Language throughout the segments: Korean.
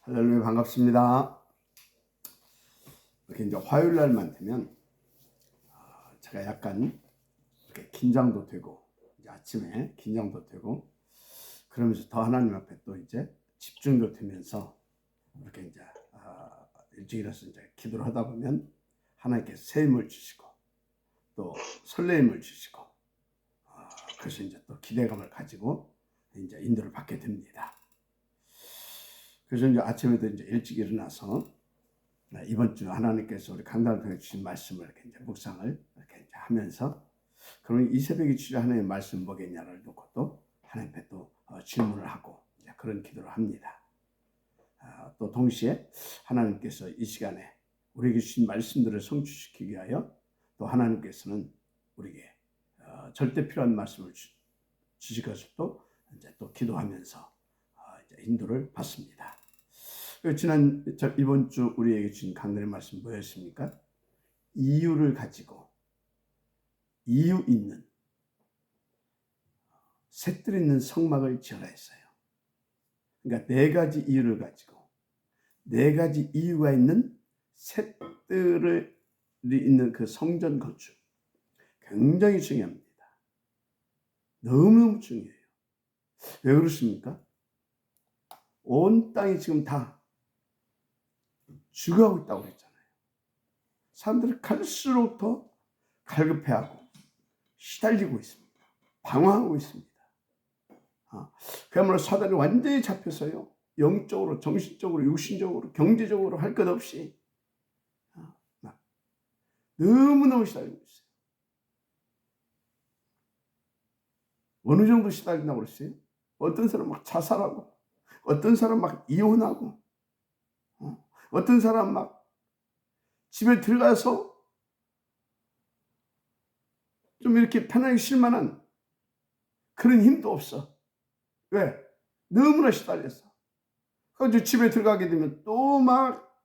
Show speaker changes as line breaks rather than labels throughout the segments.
할렐루야, 반갑습니다. 이렇게 이제 화요일 날만 되면 제가 약간 이렇게 긴장도 되고, 이제 아침에 긴장도 되고, 그러면서 더 하나님 앞에 또 이제 집중도 되면서 이렇게 이제 일찍 일어나서 이제 기도를 하다 보면 하나님께서 새 힘을 주시고 또 설레임을 주시고, 그래서 이제 또 기대감을 가지고 이제 인도를 받게 됩니다. 그래서 이제 아침에도 이제 일찍 일어나서 이번 주 하나님께서 우리 강단을 통해 주신 말씀을 이렇게 이제 묵상을 이렇게 이제 하면서, 그러면 이 새벽에 주신 하나님의 말씀 뭐겠냐를 놓고 또 하나님께 또 질문을 하고 이제 그런 기도를 합니다. 또 동시에 하나님께서 이 시간에 우리에게 주신 말씀들을 성취시키기 위하여 또 하나님께서는 우리에게 절대 필요한 말씀을 주실 것을 또 이제 또 기도하면서 이제 인도를 받습니다. 이번 주 우리에게 주신 강단의 말씀 뭐였습니까? 이유를 가지고 이유 있는, 색들 있는 성막을 지어라 했어요. 그러니까 네 가지 이유를 가지고 네 가지 이유가 있는 색들이 있는 그 성전 건축, 굉장히 중요합니다. 너무너무 중요해요. 왜 그렇습니까? 온 땅이 지금 다 죽어가고 있다고 그랬잖아요. 사람들이 갈수록 더 갈급해하고 시달리고 있습니다. 방황하고 있습니다. 그야말로 사단이 완전히 잡혀서요, 영적으로, 정신적으로, 육신적으로, 경제적으로 할 것 없이 너무너무 시달리고 있어요. 어느 정도 시달린다고 그랬어요? 어떤 사람 막 자살하고, 어떤 사람 막 이혼하고, 어떤 사람 막 집에 들어가서 좀 이렇게 편하게 쉴 만한 그런 힘도 없어. 왜? 너무나 시달렸어. 그래서 집에 들어가게 되면 또 막,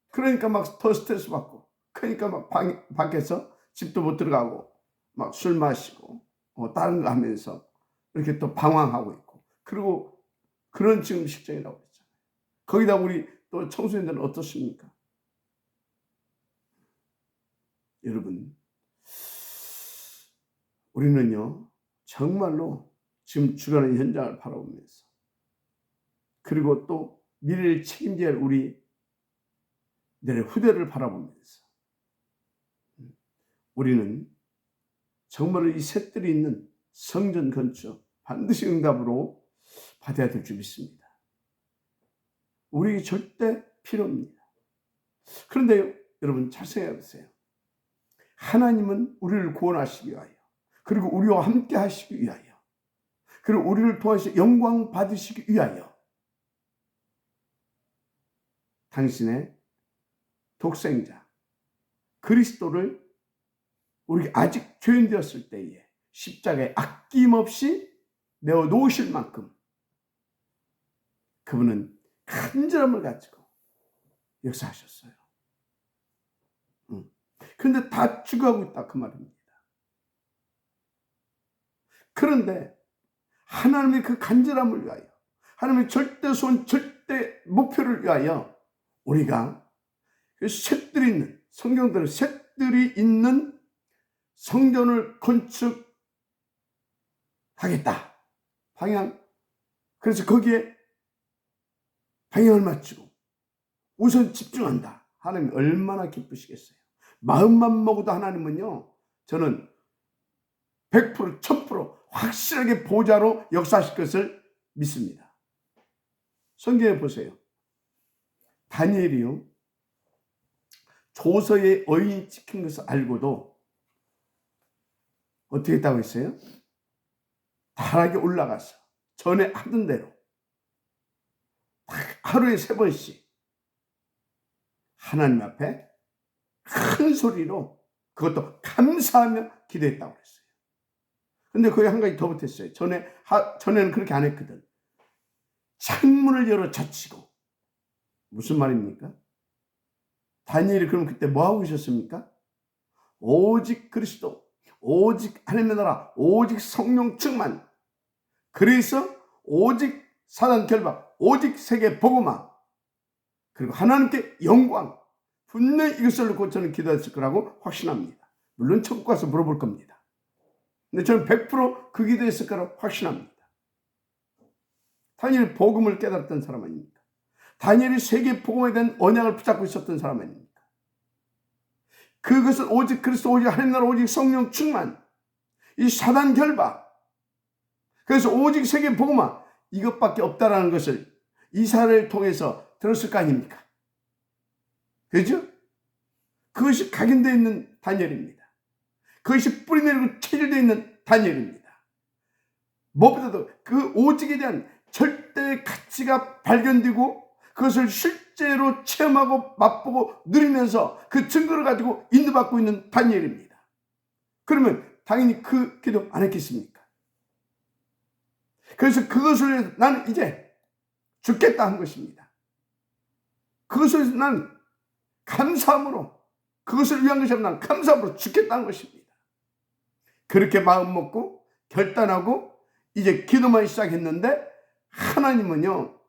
그러니까 막 더 스트레스 받고, 그러니까 막 밖에서 집도 못 들어가고, 막 술 마시고, 다른 거 하면서 이렇게 또 방황하고 있고, 그리고 그런 지금 식정이라고 그랬잖아요. 거기다 우리 또 청소년들은 어떻습니까? 여러분, 우리는요, 정말로 지금 죽어가는 현장을 바라보면서, 그리고 또 미래를 책임져야 할 우리 내 후대를 바라보면서, 우리는 정말로 이 셋들이 있는 성전 건축 반드시 응답으로 받아야 될 줄 믿습니다. 우리에게 절대 필요합니다. 그런데 여러분, 잘 생각해 보세요. 하나님은 우리를 구원하시기 위하여, 그리고 우리와 함께 하시기 위하여, 그리고 우리를 통해서 영광 받으시기 위하여 당신의 독생자 그리스도를 우리가 아직 죄인 되었을 때에 십자가에 아낌없이 내어 놓으실 만큼 그분은 간절함을 가지고 역사하셨어요. 그런데 다 죽어가고 있다, 그 말입니다. 그런데 하나님의 그 간절함을 위하여, 하나님의 절대 소원, 절대 목표를 위하여 우리가 그 셋들이 있는, 성경들은 셋들이 있는 성전을 건축하겠다. 방향. 그래서 거기에 방향을 맞추고 우선 집중한다. 하나님이 얼마나 기쁘시겠어요. 마음만 먹어도 하나님은요, 저는 100%, 1000% 확실하게 보좌로 역사하실 것을 믿습니다. 성경에 보세요. 다니엘이요, 조서에 어인이 찍힌 것을 알고도 어떻게 했다고 했어요? 다락에 올라가서 전에 하던 대로 하루에 3번씩 하나님 앞에 큰 소리로, 그것도 감사하며 기도했다고 그랬어요. 근데 거기 한 가지 더 붙였어요. 전에는 그렇게 안 했거든. 창문을 열어 젖히고. 무슨 말입니까? 다니엘이 그럼 그때 뭐 하고 계셨습니까? 오직 그리스도, 오직 하나님의 나라, 오직 성령 충만. 그래서 오직 사단 결박, 오직 세계 복음화, 그리고 하나님께 영광, 분명히 이것을 놓고 저는 기도했을 거라고 확신합니다. 물론 천국 가서 물어볼 겁니다. 근데 저는 100%그 기도했을 거라고 확신합니다. 다니엘이 복음을 깨달았던 사람 아닙니까? 다니엘이 세계 복음에 대한 언약을 붙잡고 있었던 사람 아닙니까? 그것은 오직 그리스도, 오직 하나님 나라, 오직 성령 충만, 이 사단 결박, 그래서 오직 세계 복음화, 이것밖에 없다라는 것을 이사를 통해서 들었을 거 아닙니까? 그죠? 그것이 각인되어 있는 다니엘입니다. 그것이 뿌리내리고 체질되어 있는 다니엘입니다. 무엇보다도 그 오직에 대한 절대 가치가 발견되고 그것을 실제로 체험하고 맛보고 누리면서 그 증거를 가지고 인도받고 있는 다니엘입니다. 그러면 당연히 그 기도 안 했겠습니까? 그래서 그것을 위해서 나는 이제 죽겠다 한 것입니다. 그것을 위해서 난 감사함으로, 그것을 위한 것이 아니라 난 감사함으로 죽겠다 한 것입니다. 그렇게 마음 먹고 결단하고 이제 기도만 시작했는데 하나님은요,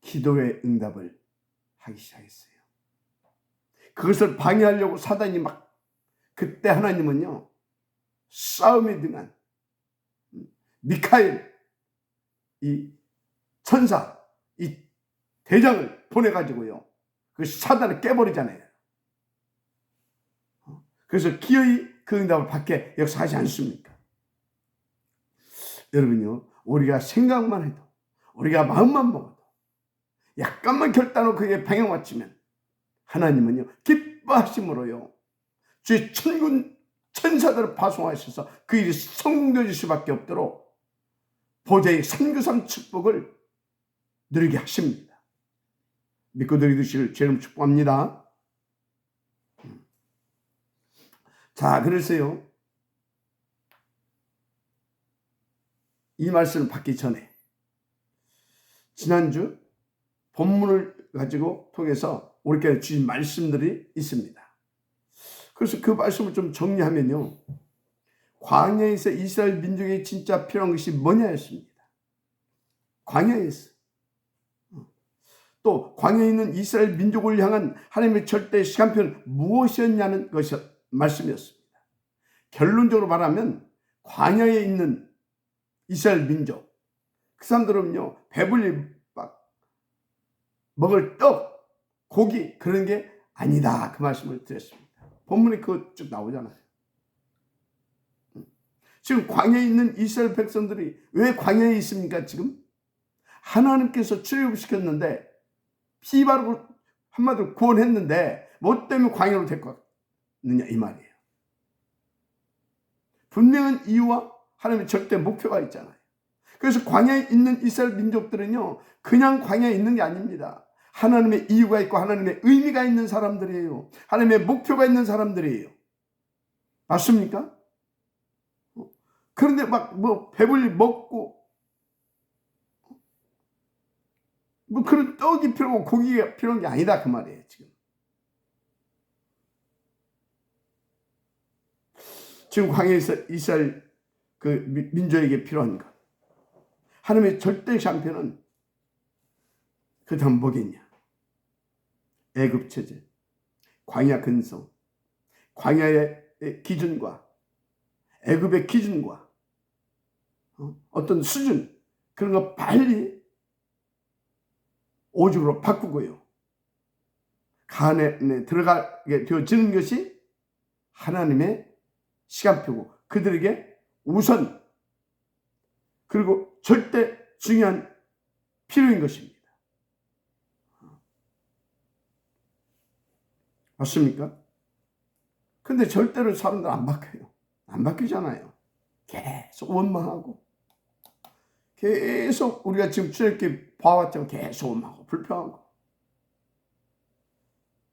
기도의 응답을 하기 시작했어요. 그것을 방해하려고 사단이 막, 그때 하나님은요, 싸움에 등한 미카엘, 이 천사, 이 대장을 보내가지고요, 그 사단을 깨버리잖아요. 그래서 기어이 그 응답을 받게 역사하지 않습니까? 여러분요, 우리가 생각만 해도, 우리가 마음만 먹어도, 약간만 결단하고 그게 방향 맞추면 하나님은요, 기뻐하심으로요, 주의 천군 천사들을 파송하셔서 그 일이 성공될 수밖에 없도록 보좌의 393 축복을 누리게 하십니다. 믿고 드리시길 주님 축복합니다. 자, 그래서요, 이 말씀을 받기 전에 지난주 본문을 가지고 통해서 우리께 주신 말씀들이 있습니다. 그래서 그 말씀을 좀 정리하면요, 광야에서 이스라엘 민족이 진짜 필요한 것이 뭐냐였습니다. 광야에서 또 광야에 있는 이스라엘 민족을 향한 하나님의 절대 시간표는 무엇이었냐는 것이 말씀이었습니다. 결론적으로 말하면 광야에 있는 이스라엘 민족, 그 사람들은요, 배불리 막 먹을 떡, 고기 그런 게 아니다, 그 말씀을 드렸습니다. 본문에 그거 쭉 나오잖아요. 지금 광야에 있는 이스라엘 백성들이 왜 광야에 있습니까? 지금 하나님께서 출애굽시켰는데 피 바르고 한마디로 구원했는데 뭐 때문에 광야로 데리고 갔느냐 이 말이에요. 분명한 이유와 하나님의 절대 목표가 있잖아요. 그래서 광야에 있는 이스라엘 민족들은요, 그냥 광야에 있는 게 아닙니다. 하나님의 이유가 있고 하나님의 의미가 있는 사람들이에요. 하나님의 목표가 있는 사람들이에요. 맞습니까? 그런데 막 뭐 배불리 먹고 뭐 그런 떡이 필요하고 고기가 필요한 게 아니다, 그 말이에요. 지금 광야에서 이스라엘 그 민족에게 필요한 것, 하나님의 절대 샴페는 그 다음 뭐겠냐? 애굽 체제, 광야 근성, 광야의 기준과 애굽의 기준과 어떤 수준, 그런 거 빨리 오죽으로 바꾸고요, 간에 들어가게 되어지는 것이 하나님의 시간표고 그들에게 우선 그리고 절대 중요한 필요인 것입니다. 맞습니까? 근데 절대로 사람들 안 바뀌어요. 안 바뀌잖아요. 계속 원망하고 계속 우리가 지금 이렇게 봐왔지만 계속 원망하고 불평하고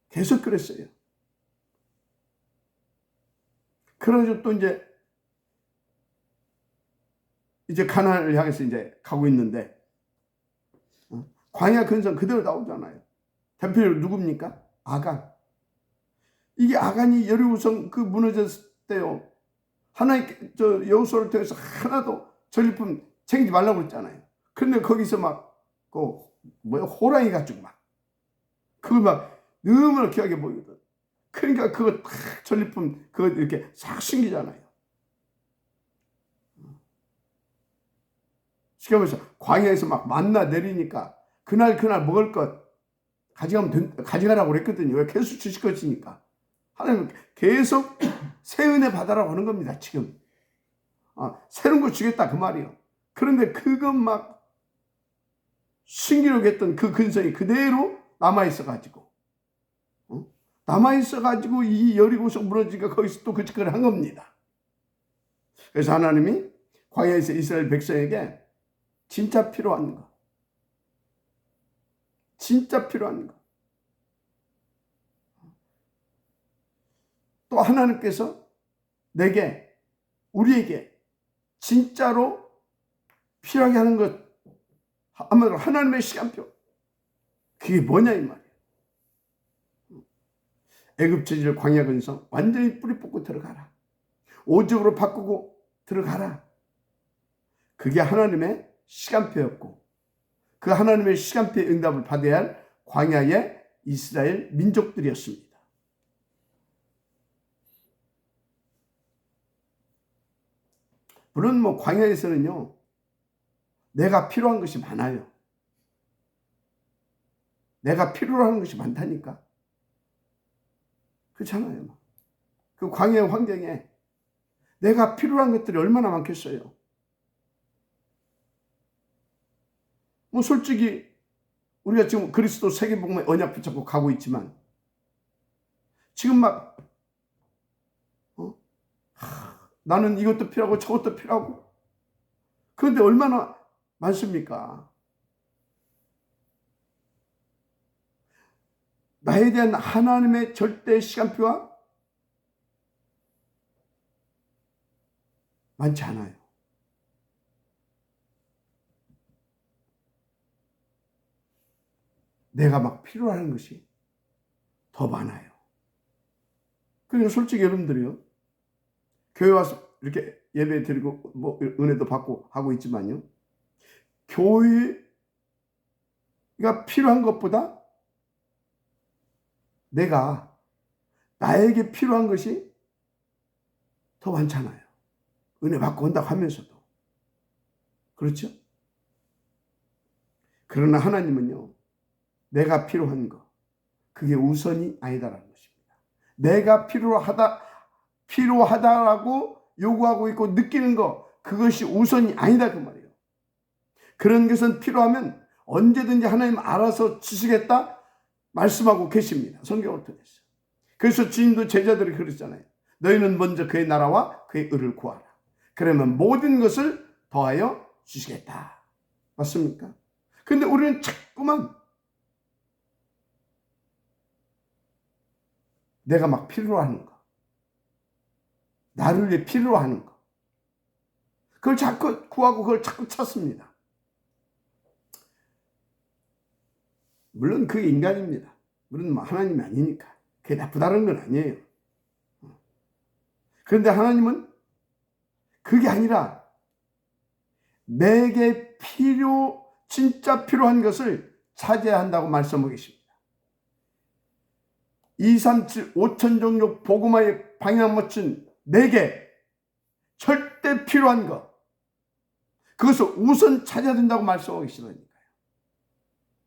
계속 그랬어요. 그래서 또 이제 가나안을 향해서 이제 가고 있는데 광야 근성 그대로 나오잖아요. 대표적으로 누굽니까? 아간. 이게 아간이 여리고성 그 무너졌을 때요, 하나님 여호수아를 통해서 하나도 전리품 챙기지 말라고 그랬잖아요. 그런데 거기서 막, 호랑이 가지고 막, 그걸 막 너무나 귀하게 보이거든. 그러니까 그거 딱 전리품, 그거 이렇게 싹 숨기잖아요. 시켜면서 광야에서 막 만나 내리니까 그날 먹을 것 가져가라고 그랬거든요. 왜 계속 주실 것이니까. 하나님은 계속 새 은혜 받아라고 하는 겁니다. 지금. 새로운 거 주겠다 그 말이요. 그런데 그것 막 숨기려고 했던 그 근성이 그대로 남아있어가지고 이 여리고서 무너지니까 거기서 또 그 짓거리를 한 겁니다. 그래서 하나님이 광야에서 이스라엘 백성에게 진짜 필요한 거, 진짜 필요한 거, 또 하나님께서 우리에게 진짜로 필요하게 하는 것, 한마디로 하나님의 시간표, 그게 뭐냐 이 말이에요. 애굽 저지를 광야 근성 완전히 뿌리 뽑고 들어가라. 오직으로 바꾸고 들어가라. 그게 하나님의 시간표였고, 그 하나님의 시간표의 응답을 받아야 할 광야의 이스라엘 민족들이었습니다. 물론 광야에서는요, 내가 필요한 것이 많아요. 내가 필요로 하는 것이 많다니까. 그렇잖아요. 그 광야의 환경에 내가 필요한 것들이 얼마나 많겠어요. 솔직히 우리가 지금 그리스도 세계복음의 언약 붙잡고 가고 있지만 지금 막 나는 이것도 필요하고 저것도 필요하고, 그런데 얼마나 많습니까? 나에 대한 하나님의 절대 시간표가 많지 않아요. 내가 막 필요한 것이 더 많아요. 그러니까 솔직히 여러분들이요, 교회 와서 이렇게 예배 드리고 은혜도 받고 하고 있지만요, 교회가 필요한 것보다 나에게 필요한 것이 더 많잖아요. 은혜 받고 온다고 하면서도. 그렇죠? 그러나 하나님은요, 내가 필요한 거, 그게 우선이 아니다라는 것입니다. 내가 필요하다라고 요구하고 있고 느끼는 거, 그것이 우선이 아니다 그 말이에요. 그런 것은 필요하면 언제든지 하나님 알아서 주시겠다 말씀하고 계십니다. 성경을 통해서. 그래서 주님도 제자들이 그랬잖아요. 너희는 먼저 그의 나라와 그의 의를 구하라. 그러면 모든 것을 더하여 주시겠다. 맞습니까? 근데 우리는 자꾸만 내가 막 필요로 하는 거, 나를 위해 필요로 하는 거, 그걸 자꾸 구하고 그걸 자꾸 찾습니다. 물론 그게 인간입니다. 물론 하나님이 아니니까 그게 나쁘다는 건 아니에요. 그런데 하나님은 그게 아니라 내게 진짜 필요한 것을 찾아야 한다고 말씀하고 계십니다. 237 5천 종족 복음화의 방향 맞춘 내게 절대 필요한 것, 그것을 우선 찾아야 된다고 말씀하고 계시다니까요.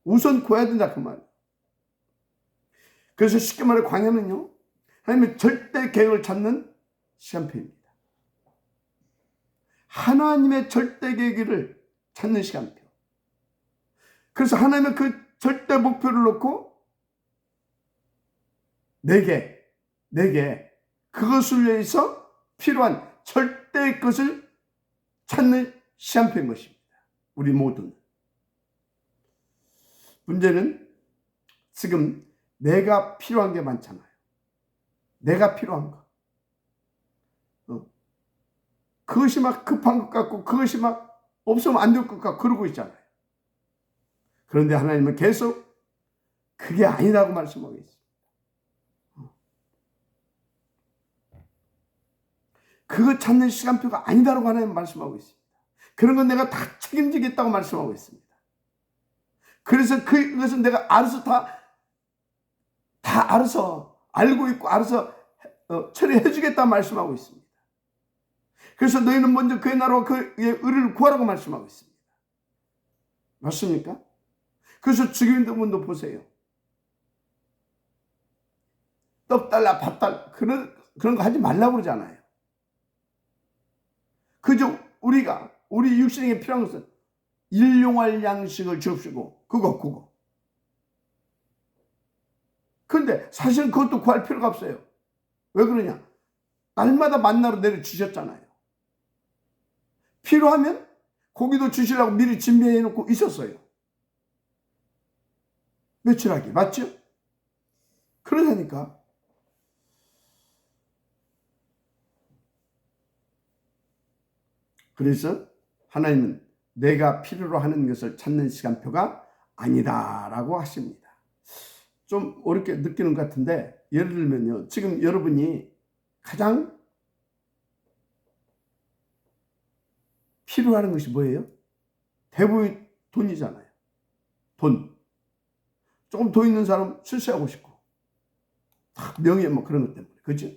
우선 구해야 된다 그 말. 그래서 쉽게 말해 광야는요, 하나님의 절대 계획을 찾는 시간표입니다. 하나님의 절대 계획을 찾는 시간표. 그래서 하나님의 그 절대 목표를 놓고 내게 그것을 위해서 필요한 절대 것을 찾는 시간표인 것입니다. 우리 모두는. 문제는 지금 내가 필요한 게 많잖아요. 내가 필요한 거. 그것이 막 급한 것 같고 그것이 막 없으면 안 될 것 같고 그러고 있잖아요. 그런데 하나님은 계속 그게 아니라고 말씀하고 있어요. 그거 찾는 시간표가 아니다라고 하나님 말씀하고 있습니다. 그런 건 내가 다 책임지겠다고 말씀하고 있습니다. 그래서 그것은 내가 알아서 다 알아서 알고 있고 알아서 처리해 주겠다 말씀하고 있습니다. 그래서 너희는 먼저 그의 나라와 그의 의를 구하라고 말씀하고 있습니다. 맞습니까? 그래서 주기도문도 보세요. 떡 달라 밥 달라 그런 거 하지 말라고 그러잖아요. 그저 우리 육신에게 필요한 것은 일용할 양식을 주옵시고 그거. 그런데 사실은 그것도 구할 필요가 없어요. 왜 그러냐? 날마다 만나로 내려주셨잖아요. 필요하면 고기도 주시려고 미리 준비해 놓고 있었어요. 며칠하기 맞죠? 그러다니까 그래서 하나님은 내가 필요로 하는 것을 찾는 시간표가 아니다라고 하십니다. 좀 어렵게 느끼는 것 같은데 예를 들면요. 지금 여러분이 가장 필요한 것이 뭐예요? 대부분 돈이잖아요. 돈. 조금 돈 있는 사람 출세하고 싶고 명예 뭐 그런 것 때문에. 그죠?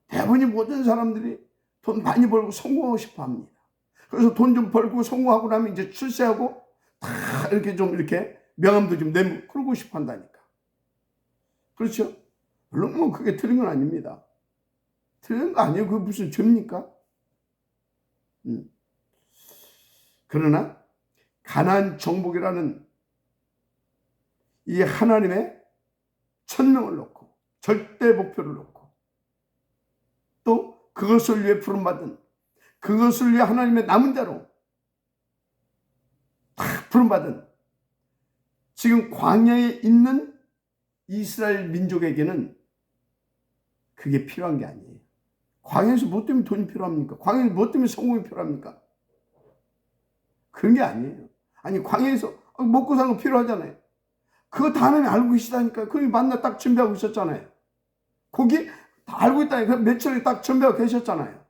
대부분이 모든 사람들이 돈 많이 벌고 성공하고 싶어 합니다. 그래서 돈 좀 벌고 성공하고 나면 이제 출세하고 다 이렇게 좀 이렇게 명함도 좀 내고 그러고 싶어 한다니까. 그렇죠? 물론 뭐 그게 틀린 건 아닙니다. 틀린 거 아니에요. 그게 무슨 죄입니까? 그러나 가나안 정복이라는 이 하나님의 천명을 놓고 절대 목표를 놓고 또 그것을 위해 부름받은 그것을 위해 하나님의 남은 자로 다 부름받은 지금 광야에 있는 이스라엘 민족에게는 그게 필요한 게 아니에요. 광야에서 뭐 때문에 돈이 필요합니까? 광야에서 뭐 때문에 성공이 필요합니까? 그런 게 아니에요. 아니 광야에서 먹고 사는 거 필요하잖아요. 그거 다 하나님이 알고 계시다니까. 그게 만나 딱 준비하고 있었잖아요. 거기 다 알고 있다니까. 며칠에 딱 준비하고 계셨잖아요.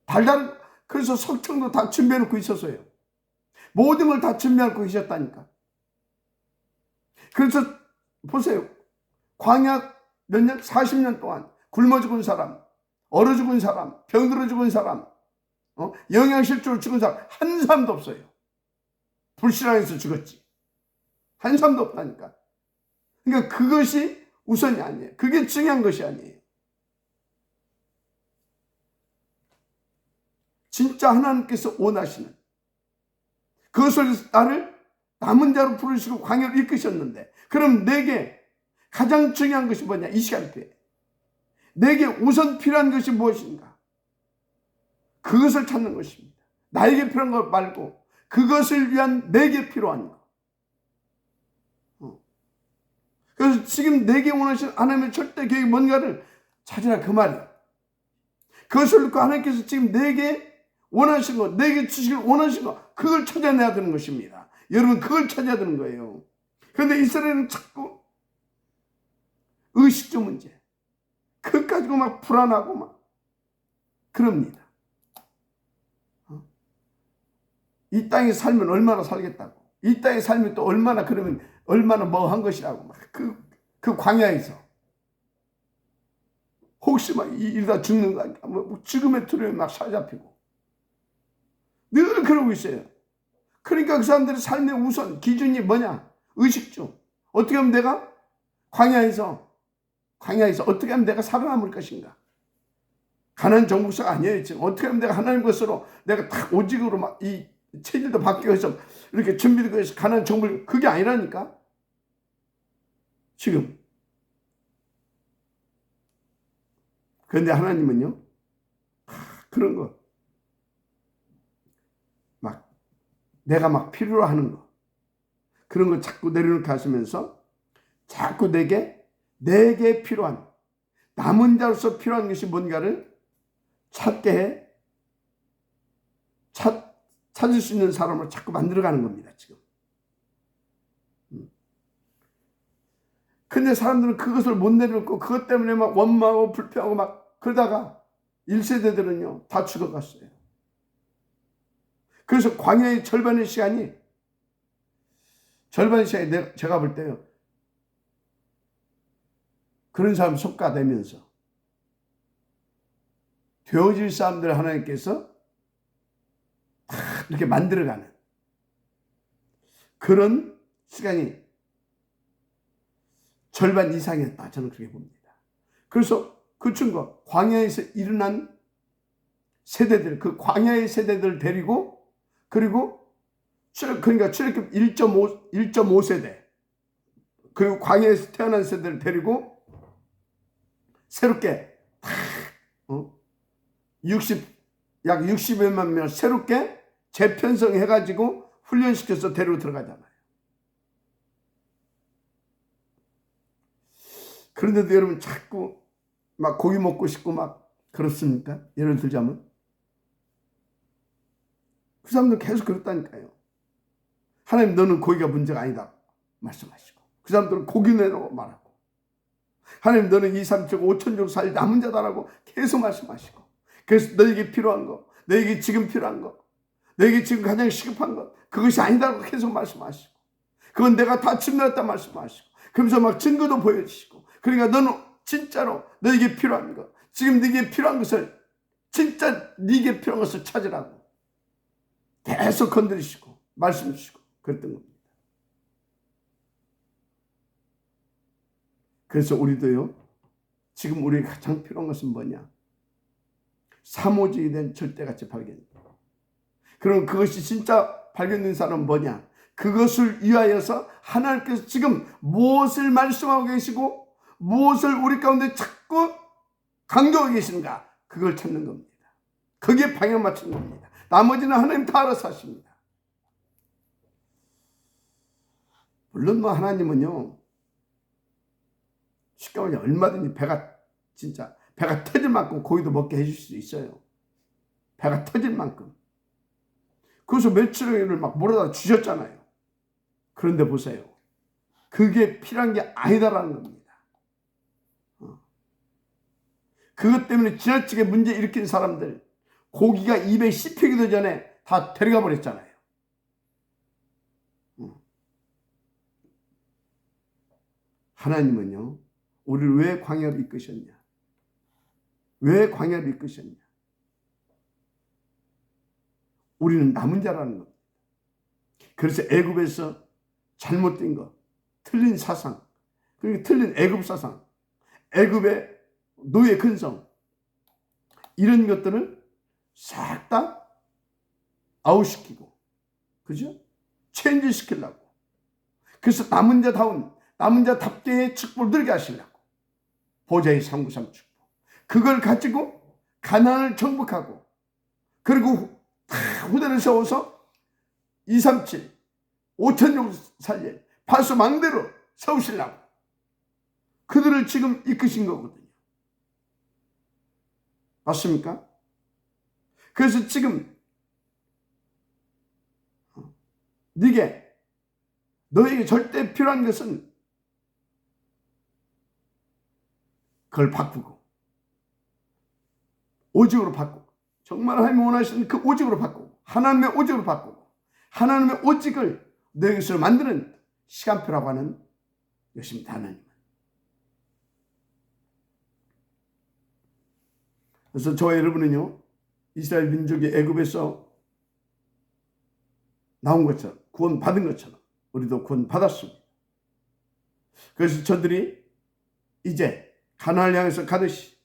달달 그래서 석청도 다 준비해놓고 있었어요. 모든 걸 다 준비하고 계셨다니까. 그래서 보세요. 광야 몇 년? 40년 동안 굶어 죽은 사람, 얼어 죽은 사람, 병들어 죽은 사람, 영양실조로 죽은 사람 한 사람도 없어요. 불신앙에서 죽었지. 한 사람도 없다니까. 그러니까 그것이 우선이 아니에요. 그게 중요한 것이 아니에요. 진짜 하나님께서 원하시는 그것을 나를 남은 자로 부르시고 광야를 이끄셨는데 그럼 내게 가장 중요한 것이 뭐냐? 이 시간표에 내게 우선 필요한 것이 무엇인가? 그것을 찾는 것입니다. 나에게 필요한 것 말고 그것을 위한 내게 필요한 것. 그래서 지금 내게 원하시는 하나님의 절대 계획이 뭔가를 찾으라 그 말이에요. 그것을 놓고 하나님께서 지금 내게 원하신 것, 내게 주시길 원하신 것, 그걸 찾아내야 되는 것입니다. 여러분 그걸 찾아야 되는 거예요. 그런데 이스라엘은 자꾸 의식주 문제, 그것 가지고 막 불안하고 막 그럽니다. 이 땅에 살면 얼마나 살겠다고, 이 땅에 살면 또 얼마나 그러면 얼마나 뭐 한 것이라고 막 그 광야에서 혹시 막 이러다 죽는 거 아니야? 뭐 죽음의 두려움에 막 사로잡히고 늘 그러고 있어요. 그러니까 그 사람들의 삶의 우선 기준이 뭐냐? 의식주. 어떻게 하면 내가 광야에서 어떻게 하면 내가 살아남을 것인가? 가나안 정복자가 아니에요. 지금 어떻게 하면 내가 하나님 것으로 내가 딱 오직으로 막 이 체질도 바뀌어서 이렇게 준비되고 해서 가나안 정복, 그게 아니라니까. 지금. 그런데 하나님은요, 그런 거, 막, 내가 막 필요로 하는 거, 그런 거 자꾸 내려놓게 하시면서 자꾸 내게 필요한, 남은 자로서 필요한 것이 뭔가를 찾게 해, 찾을 수 있는 사람을 자꾸 만들어가는 겁니다, 지금. 근데 사람들은 그것을 못 내려놓고 그것 때문에 막 원망하고 불평하고 막 그러다가 1세대들은요 다 죽어갔어요. 그래서 광야의 절반의 시간이 제가 볼 때요, 그런 사람 속가되면서 되어질 사람들 하나님께서 다 이렇게 만들어가는 그런 시간이 절반 이상이었다, 저는 그렇게 봅니다. 그래서 그 친구가 광야에서 일어난 세대들, 그 광야의 세대들을 데리고, 그리고 그러니까 출애굽 1.5세대, 그리고 광야에서 태어난 세대를 데리고 새롭게 약 60여만 명 새롭게 재편성해가지고 훈련시켜서 데리고 들어가잖아요. 그런데도 여러분 자꾸 막 고기 먹고 싶고 막 그렇습니까? 예를 들자면 그 사람들 계속 그렇다니까요. 하나님, 너는 고기가 문제가 아니다 말씀하시고, 그 사람들은 고기 내라고 말하고, 하나님, 너는 2, 3, 7, 5천 종 살 남은 자다라고 계속 말씀하시고, 그래서 너에게 필요한 거, 너에게 지금 필요한 거, 너에게 지금 가장 시급한 것, 그것이 아니다라고 계속 말씀하시고, 그건 내가 다 증명했다 말씀하시고, 그러면서 막 증거도 보여주시고, 그러니까 너는 진짜로 너에게 필요한 것, 지금 네게 필요한 것을, 진짜 네게 필요한 것을 찾으라고 계속 건드리시고 말씀 주시고 그랬던 겁니다. 그래서 우리도요, 지금 우리가 가장 필요한 것은 뭐냐? 사모직이 된 절대가치 발견. 그럼 그것이 진짜 발견된 사람은 뭐냐? 그것을 위하여서 하나님께서 지금 무엇을 말씀하고 계시고 무엇을 우리 가운데 자꾸 강조하고 계신가? 그걸 찾는 겁니다. 거기에 방향 맞추는 겁니다. 나머지는 하나님 다 알아서 하십니다. 물론 뭐 하나님은요, 쉽게 말하면 얼마든지 배가 터질 만큼 고기도 먹게 해줄 수 있어요. 배가 터질 만큼. 그래서 며칠을 막 몰아다 주셨잖아요. 그런데 보세요, 그게 필요한 게 아니다라는 겁니다. 그것 때문에 지나치게 문제 일으킨 사람들, 고기가 입에 씹히기도 전에 다 데려가 버렸잖아요. 하나님은요, 우리를 왜 광야로 이끄셨냐? 왜 광야로 이끄셨냐? 우리는 남은 자라는 겁니다. 그래서 애굽에서 잘못된 것, 틀린 사상, 그리고 틀린 애굽 사상, 애굽의 노예 근성, 이런 것들을 싹 다 아웃시키고, 그죠? 체인지 시키려고. 그래서 남은 자답게의 축복을 누리게 하시려고. 보좌의 393 축복. 그걸 가지고 가나안을 정복하고, 그리고 다 후대를 세워서 237, 5천종 살릴 파수망대로 세우시려고 그들을 지금 이끄신 거거든요. 맞습니까? 그래서 지금 너에게 절대 필요한 것은 그걸 바꾸고, 오직으로 바꾸고, 정말 하나님이 원하시는 그 오직으로 바꾸고, 하나님의 오직으로 바꾸고, 하나님의 오직을 너의 것으로 만드는 시간표라고 하는 것입니다. 하나님은. 그래서 저와 여러분은요, 이스라엘 민족이 애굽에서 나온 것처럼, 구원 받은 것처럼 우리도 구원 받았습니다. 그래서 저들이 이제 가나안을 향해서 가듯이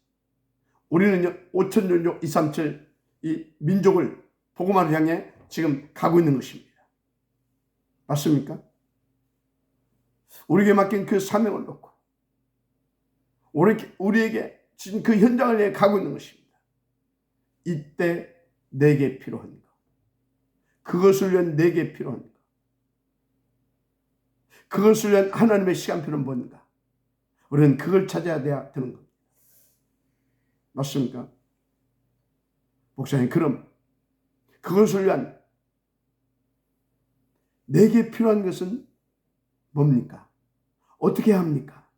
우리는요, 5천종족 237 이 민족을 복음화를 향해 지금 가고 있는 것입니다. 맞습니까? 우리에게 맡긴 그 사명을 놓고 우리에게 지금 그 현장을 향해 가고 있는 것입니다. 이때 내게 필요한 것, 그것을 위한 내게 필요한 것, 그것을 위한 하나님의 시간표는 뭔가, 우리는 그걸 찾아야 되는 겁니다. 맞습니까? 목사님, 그럼 그것을 위한 내게 필요한 것은 뭡니까? 어떻게 해야 합니까?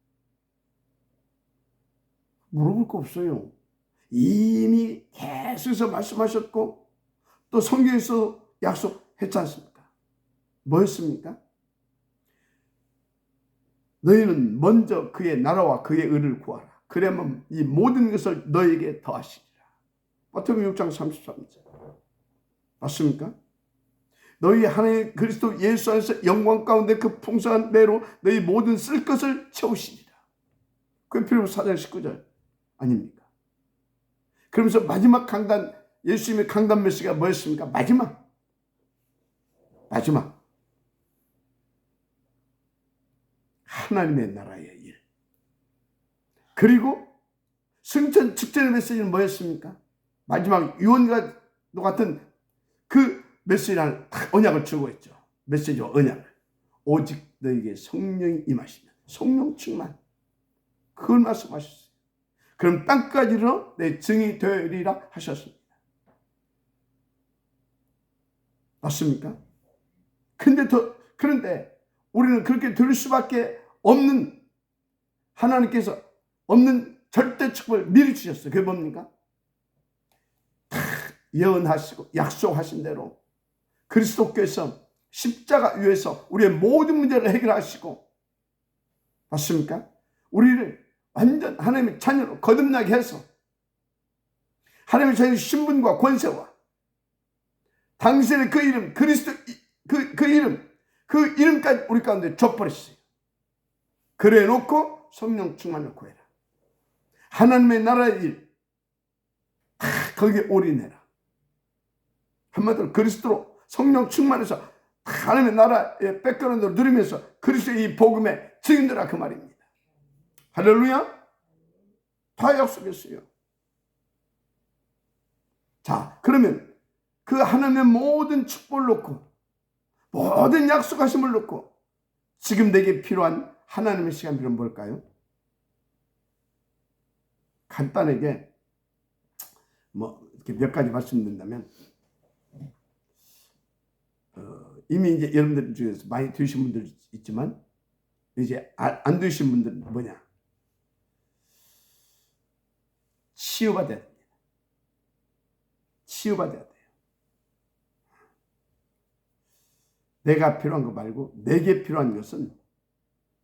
물어볼 거 없어요. 이미 계속해서 말씀하셨고, 또 성경에서 약속했지 않습니까? 뭐였습니까? 너희는 먼저 그의 나라와 그의 의를 구하라. 그러면 이 모든 것을 너에게 더하시리라. 마태복음 6장 33절. 맞습니까? 너희 하나님 그리스도 예수 안에서 영광 가운데 그 풍성한 배로 너희 모든 쓸 것을 채우시리라. 그게 필요로 4장 19절 아닙니까? 그러면서 마지막 강단, 예수님의 강단 메시지가 뭐였습니까? 마지막 하나님의 나라의 일. 그리고 승천 직전의 메시지는 뭐였습니까? 마지막 유언과도 같은 그 메시지를 언약을 주고 있죠. 메시지와 언약을. 오직 너에게 성령이 임하시면, 성령 충만. 그걸 말씀하셨어요. 그럼 땅까지 이르러 내 증이 되리라 하셨습니다. 맞습니까? 그런데 우리는 그렇게 들을 수밖에 없는, 하나님께서 없는 절대 축복을 미리 주셨어요. 그게 뭡니까? 다 예언하시고 약속하신 대로 그리스도께서 십자가 위에서 우리의 모든 문제를 해결하시고, 맞습니까? 우리를 완전 하나님의 자녀로 거듭나게 해서 하나님의 자녀의 신분과 권세와 당신의 그 이름, 그리스도 그 이름까지 우리 가운데 줘버렸어요. 그래 놓고 성령 충만을 구해라. 하나님의 나라의 일, 다 거기에 올인해라. 한마디로 그리스도로 성령 충만해서 하나님의 나라의 백그라운드를 누리면서 그리스도의 이 복음의 증인들아, 그 말입니다. 할렐루야. 다 약속했어요. 자, 그러면 그 하나님의 모든 축복을 놓고, 모든 약속하심을 놓고 지금 내게 필요한 하나님의 시간표는 뭘까요? 간단하게 이렇게 몇 가지 말씀드린다면, 이미 이제 여러분들 중에서 많이 들으신 분들 있지만 이제 안 들으신 분들은 뭐냐? 치유받아야 됩니다. 치유받아야 돼요. 내가 필요한 거 말고 내게 필요한 것은,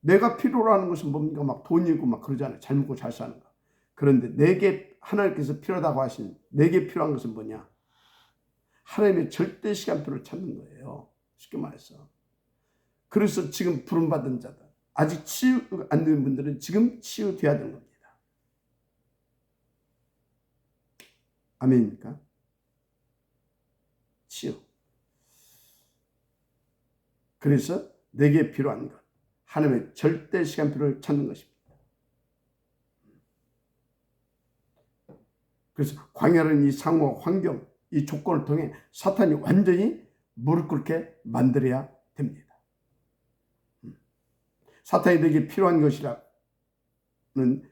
내가 필요로 하는 것은 뭡니까? 막 돈이고 막 그러잖아요. 잘 먹고 잘 사는 거. 그런데 내게 하나님께서 필요하다고 하신 내게 필요한 것은 뭐냐? 하나님의 절대 시간표를 찾는 거예요. 쉽게 말해서. 그래서 지금 부름받은 자들, 아직 치유 안 된 분들은 지금 치유돼야 되는 겁니다. 아멘입니까? 치유. 그래서 내게 필요한 것, 하나님의 절대 시간표를 찾는 것입니다. 그래서 광야라는 이 상호, 환경, 이 조건을 통해 사탄이 완전히 무릎 꿇게 만들어야 됩니다. 사탄이 내게 필요한 것이라는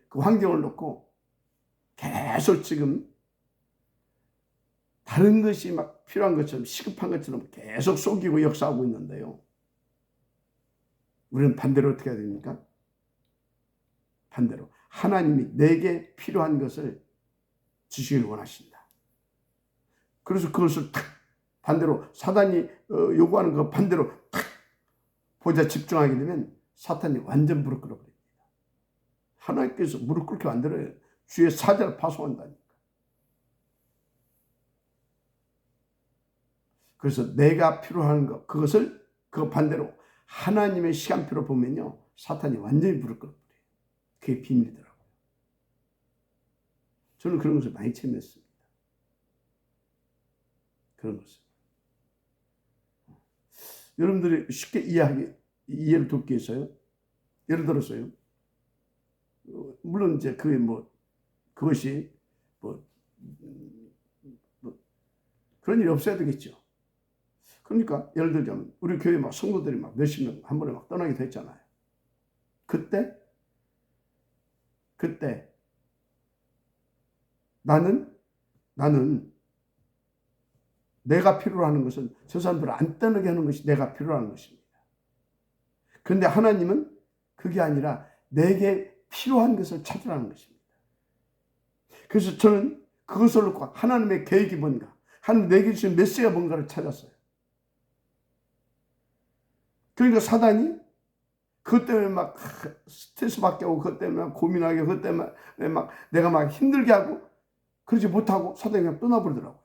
그 환경을 놓고 계속 지금 다른 것이 막 필요한 것처럼, 시급한 것처럼 계속 속이고 역사하고 있는데요. 우리는 반대로 어떻게 해야 됩니까? 반대로 하나님이 내게 필요한 것을 주시길 원하신다. 그래서 그것을 탁 반대로 사단이 요구하는 거 반대로 탁 보자 집중하게 되면 사탄이 완전 무릎 꿇어버립니다. 하나님께서 무릎 꿇게 만들어요. 주의 사자를 파송한다니까. 그래서 내가 필요한 것, 그것을 그 반대로 하나님의 시간표로 보면요, 사탄이 완전히 무릎 꿇어버려요. 그게 비밀이더라고요. 저는 그런 것을 많이 체험했습니다. 그런 것을. 여러분들이 쉽게 이해를 돕기 위해서요. 예를 들어서요. 물론 이제 그것이 그런 일이 없어야 되겠죠. 그러니까 예를 들자면 우리 교회 막 성도들이 막 몇십 명 한 번에 막 떠나게 됐잖아요. 그때 나는 내가 필요로 하는 것은 저 사람들을 안 떠나게 하는 것이 내가 필요로 하는 것입니다. 그런데 하나님은 그게 아니라 내게 필요한 것을 찾으라는 것입니다. 그래서 저는 그것을 놓고 하나님의 계획이 뭔가, 하나님 내게 주신 메시지가 뭔가를 찾았어요. 그러니까 사단이 그것 때문에 막 스트레스 받게 하고, 그것 때문에 막 고민하게, 그것 때문에 막 내가 막 힘들게 하고, 그러지 못하고 사단이 그냥 떠나버리더라고요.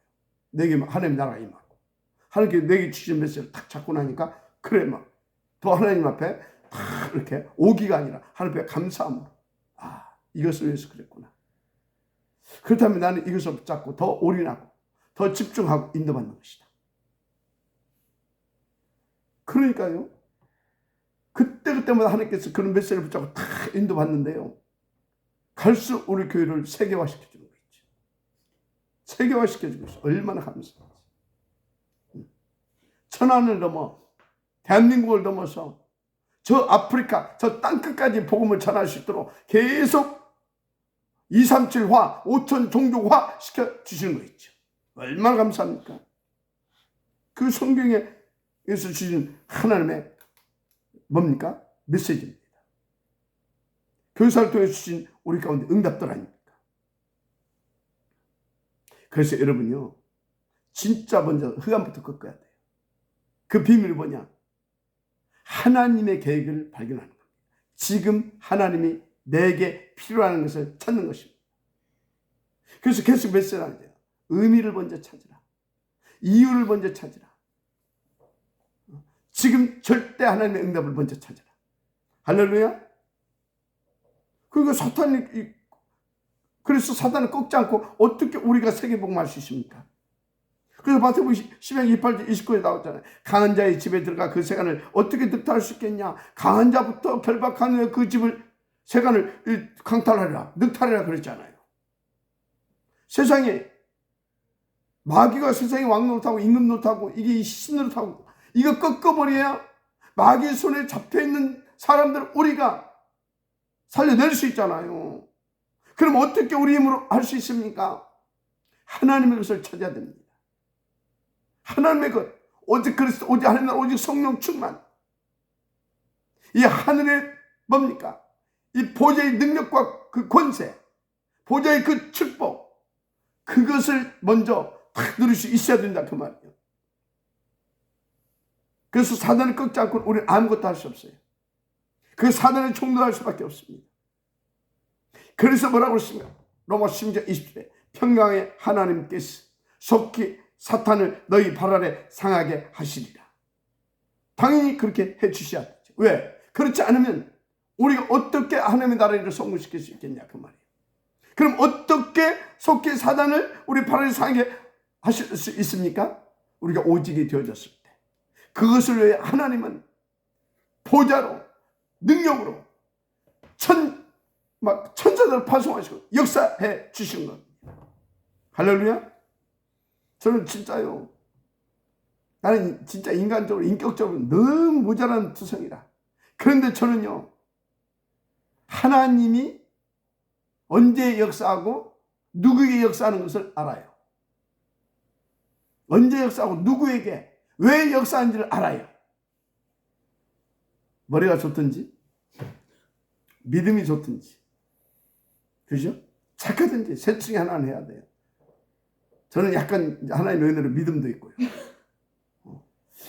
내게 하나님 나라가 임하고, 하나님께 내게 주신 메시지를 딱 잡고 나니까, 그래 막 더 하나님 앞에 딱 이렇게 오기가 아니라 하나님 앞에 감사함으로, 아, 이것을 위해서 그랬구나. 그렇다면 나는 이것을 붙잡고 더 올인하고 더 집중하고 인도받는 것이다. 그러니까요, 그때마다 하나님께서 그런 메시지를 붙잡고 다 인도받는데요, 갈수록 우리 교회를 세계화시켜주는 거죠. 세계화시켜주고 있어요. 얼마나 감사한지. 천안을 넘어 대한민국을 넘어서 저 아프리카 저 땅끝까지 복음을 전할 수 있도록 계속 237화 5천 종족화 시켜주시는 거 있죠. 얼마나 감사합니까? 그 성경에서 주신 하나님의 뭡니까? 메시지입니다. 교사를 통해 주신 우리 가운데 응답들 아닙니까? 그래서 여러분요, 진짜 먼저 흑암부터 꺾어야 돼요. 그 비밀이 뭐냐? 하나님의 계획을 발견하는 겁니다. 지금 하나님이 내게 필요한 것을 찾는 것입니다. 그래서 계속 메시지를 하는데요, 의미를 먼저 찾으라. 이유를 먼저 찾으라. 지금 절대 하나님의 응답을 먼저 찾으라. 할렐루야. 그리고 그래서 사단을 꺾지 않고 어떻게 우리가 세계복음할 수 있습니까? 그래서 마태복음 12장 28절 29에 나왔잖아요. 강한 자의 집에 들어가 그 세간을 어떻게 늑탈할 수 있겠냐. 강한 자부터 결박한 후에 그 집을 세간을 강탈하리라, 늑탈하리라 그랬잖아요. 세상에 마귀가 세상에 왕노릇하고 임금 노릇하고 이게 신노릇하고 이거 꺾어버려야 마귀의 손에 잡혀있는 사람들 우리가 살려낼 수 있잖아요. 그럼 어떻게 우리 힘으로 할 수 있습니까? 하나님의 것을 찾아야 됩니다. 하나님의 것, 오직 그리스도, 오직 하나님 나라, 오직 성령 충만. 이 하늘의 뭡니까? 이 보좌의 능력과 그 권세, 보좌의 그 축복, 그것을 먼저 딱 누릴 수 있어야 된다 그 말이에요. 그래서 사단을 꺾지 않고 우리는 아무것도 할 수 없어요. 그 사단에 총동할 수밖에 없습니다. 그래서 뭐라고 그랬습니까? 로마 10장 20절에 평강의 하나님께서 속히 사탄을 너희 발 아래 상하게 하시리라. 당연히 그렇게 해주셔야 되죠. 왜? 그렇지 않으면 우리가 어떻게 하나님의 나라를 성공시킬 수 있겠냐 그 말이에요. 그럼 어떻게 속히 사단을 우리 발 아래 상하게 하실 수 있습니까? 우리가 오직이 되어졌을 때. 그것을 위해 하나님은 보좌로 능력으로 천사들을 파송하시고 역사해 주신 겁니다. 할렐루야. 저는 진짜요, 나는 진짜 인간적으로 인격적으로 너무 모자란 투성이라. 그런데 저는요, 하나님이 언제 역사하고 누구에게 역사하는 것을 알아요. 언제 역사하고 누구에게 왜 역사하는지를 알아요. 머리가 좋든지 믿음이 좋든지, 그죠? 착하든지 셋 중에 하나는 해야 돼요. 저는 약간 하나님의 은혜로 믿음도 있고요,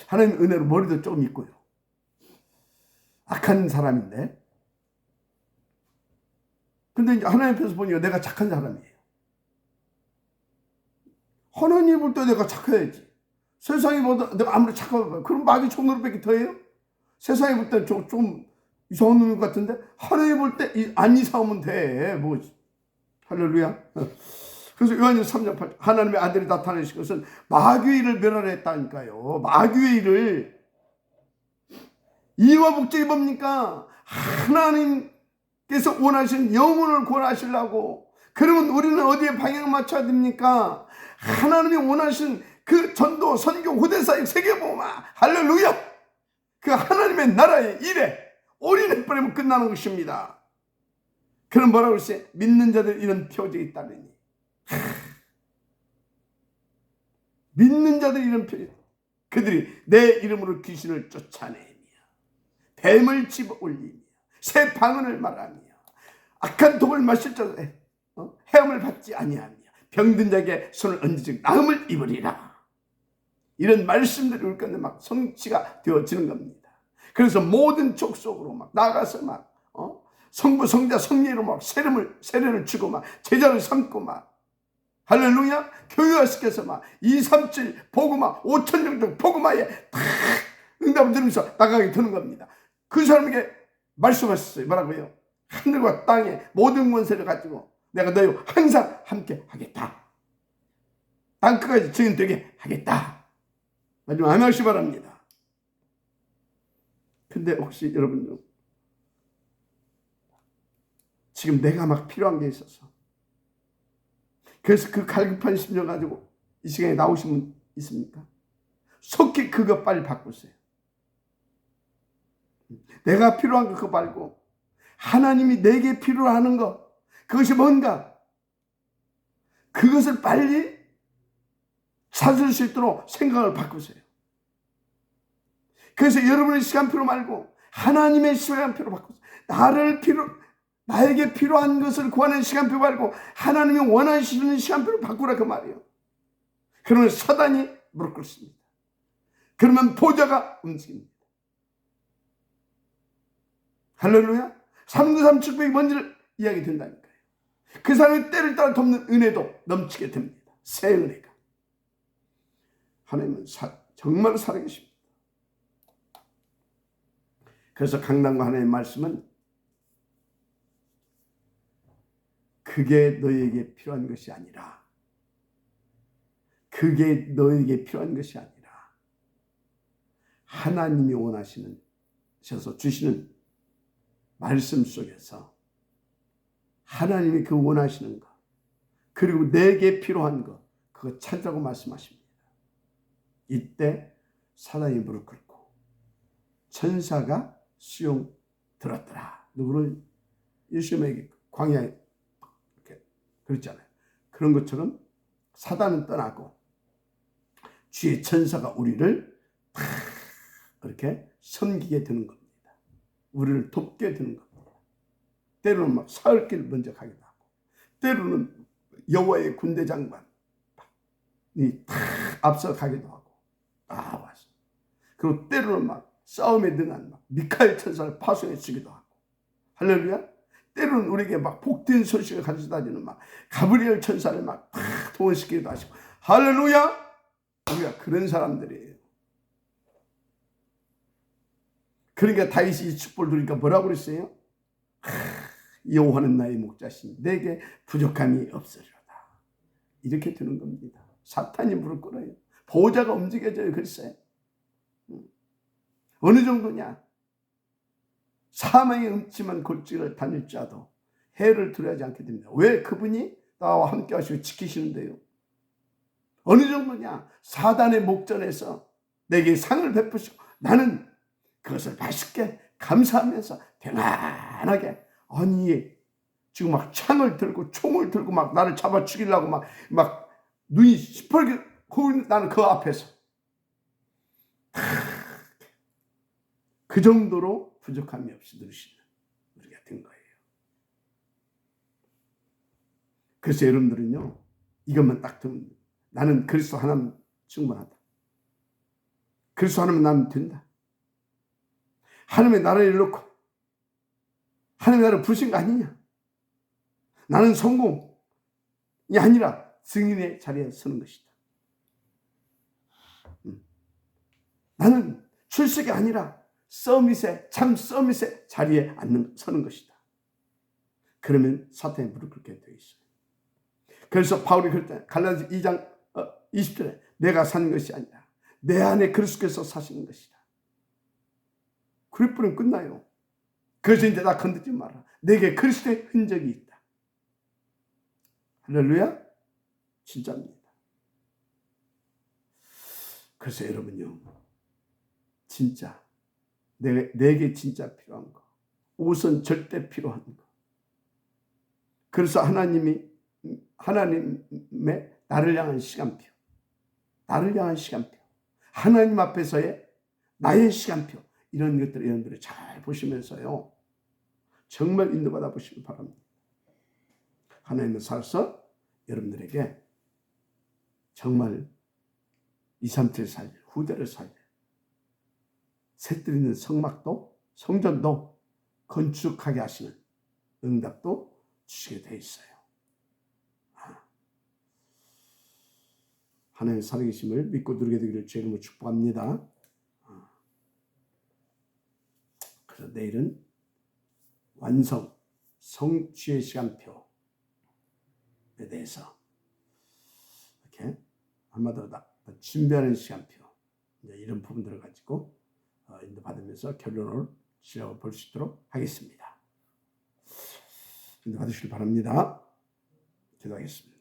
하나님의 은혜로 머리도 좀 있고요. 악한 사람인데, 근데 이제 하나님 앞에서 보니까 내가 착한 사람이에요. 하나님 볼 때 내가 착해야지. 세상이 보다 내가 아무리 착하면 그럼 마귀 총노릇밖에 더해요? 세상이 볼 때 좀 이상한 놈 같은데 하나님 볼 때 안 이상하면 돼. 뭐 할렐루야. 그래서 요한일서 3장 8절 하나님의 아들이 나타내신 것은 마귀의 일을 멸하려 했다니까요. 마귀의 일을. 이와 목적이 뭡니까? 하나님께서 원하신 영혼을 구원하시려고. 그러면 우리는 어디에 방향을 맞춰야 됩니까? 하나님이 원하신 그 전도, 선교, 후대사역, 세계복음, 할렐루야. 그 하나님의 나라의 일에 올인해버리면 끝나는 것입니다. 그럼 뭐라고 했어요? 믿는 자들 이런 표적이 있다더니. 믿는 자들 이런 표적. 그들이 내 이름으로 귀신을 쫓아내며 뱀을 집어올리며 새 방언을 말하며 악한 독을 마실 자들 헤엄을 받지 아니하며 병든 자에게 손을 얹으며 나음을 입으리라. 이런 말씀들이 올 건데 막 성취가 되어지는 겁니다. 그래서 모든 족속으로 막 나가서 막 성부 성자 성례로 막 세례를 주고 막 제자를 삼고 막 할렐루야, 교회화시켜서 막 2, 3, 7 복음화 5천 정도 복음화에 다 응답을 들으면서 나가게 되는 겁니다. 그 사람에게 말씀하셨어요. 뭐라고요? 하늘과 땅의 모든 권세를 가지고 내가 너희와 항상 함께 하겠다. 땅끝까지 증인되게 하겠다. 마지막 아멘 하시기 바랍니다. 근데 혹시 여러분 지금 내가 막 필요한 게 있어서 그래서 그 갈급한 심정 가지고 이 시간에 나오신 분 있습니까? 속히 그거 빨리 바꾸세요. 내가 필요한 거 그거 말고 하나님이 내게 필요하는 거, 그것이 뭔가 그것을 빨리 찾을 수 있도록 생각을 바꾸세요. 그래서 여러분의 시간표로 말고 하나님의 시간표로 바꾸세요. 나에게 필요한 것을 구하는 시간표 말고 하나님이 원하시는 시간표로 바꾸라 그 말이에요. 그러면 사단이 무릎 꿇습니다. 그러면 보좌가 움직입니다. 할렐루야. 393축복이 뭔지를 이야기 된다니까요. 그 사람의 때를 따라 돕는 은혜도 넘치게 됩니다. 새 은혜가. 하나님은 정말 살아계십니다. 그래서 강단과 하나님의 말씀은 그게 너에게 필요한 것이 아니라 그게 너에게 필요한 것이 아니라 하나님이 원하셔서 주시는 말씀 속에서 하나님이 그 원하시는 것 그리고 내게 필요한 것 그거 찾으라고 말씀하십니다. 이때 사단이 무릎 꿇고 천사가 수용 들었더라. 누구를 예수님에게 광야에 이렇게 그랬잖아요. 그런 것처럼 사단은 떠나고 주의 천사가 우리를 다 그렇게 섬기게 되는 겁니다. 우리를 돕게 되는 겁니다. 때로는 막 사흘길 먼저 가기도 하고 때로는 여호와의 군대 장관이 다 앞서 가기도 하고 와서 그리고 때로는 막 싸움에 능한 미카엘 천사를 파송해 주기도 하고 할렐루야. 때로는 우리에게 막 복된 소식을 가져다 주는 막 가브리엘 천사를 막 다 동원시키기도 하시고 할렐루야. 우리가 그런 사람들이에요. 그러니까 다윗이 이 축복을 누리니까 뭐라고 그랬어요? 여호와는 나의 목자신 내게 부족함이 없으리로다. 이렇게 되는 겁니다. 사탄이 무릎 꿇어요. 보호자가 움직여져요. 글쎄 어느 정도냐? 사망의 음침한 골짜기를 다닐 자도 해를 두려워하지 않게 됩니다. 왜? 그분이 나와 함께 하시고 지키시는데요. 어느 정도냐? 사단의 목전에서 내게 상을 베푸시고 나는 그것을 맛있게 감사하면서 평안하게 아니 지금 막 창을 들고 총을 들고 막 나를 잡아 죽이려고 막 눈이 시퍼렇게 나는 그 앞에서 그 정도로 부족함이 없이 누리시는 우리가 된 거예요. 그래서 여러분들은요 이것만 딱 들으면 나는 그리스도 하나면 충분하다. 그리스도 하나면 나는 된다. 하나님의 나라를 놓고 하나님의 나라를 부르신 거 아니냐. 나는 성공이 아니라 증인의 자리에 서는 것이다. 나는 출석이 아니라 참 서밋의 자리에 서는 것이다. 그러면 사탄이 무릎 꿇게 되어 있어요. 그래서 바울이 그럴 때 갈라디아 2장 20절에 내가 사는 것이 아니라 내 안에 그리스도께서 사시는 것이다. 그럴 뿐은 끝나요. 그래서 이제 나 건드리지 마라. 내게 그리스도의 흔적이 있다. 할렐루야. 진짜입니다. 그래서 여러분요 진짜 내게 진짜 필요한 거 우선 절대 필요한 거 그래서 하나님의 나를 향한 시간표 하나님 앞에서의 나의 시간표 이런 것들을 잘 보시면서요 정말 인도받아 보시기 바랍니다. 하나님은 살아서 여러분들에게 정말 2, 3, 7 살 후대를 살려 새뜰 있는 성막도 성전도 건축하게 하시는 응답도 주시게 돼 있어요. 하나님의 살아계심을 믿고 누리게 되기를 주의 이름으로 축복합니다. 그래서 내일은 완성, 성취의 시간표에 대해서 이렇게 한마디로 준비하는 시간표, 이런 부분들을 가지고 인도받으면서 결론을 지어볼 수 있도록 하겠습니다. 인도받으시길 바랍니다. 기도하겠습니다.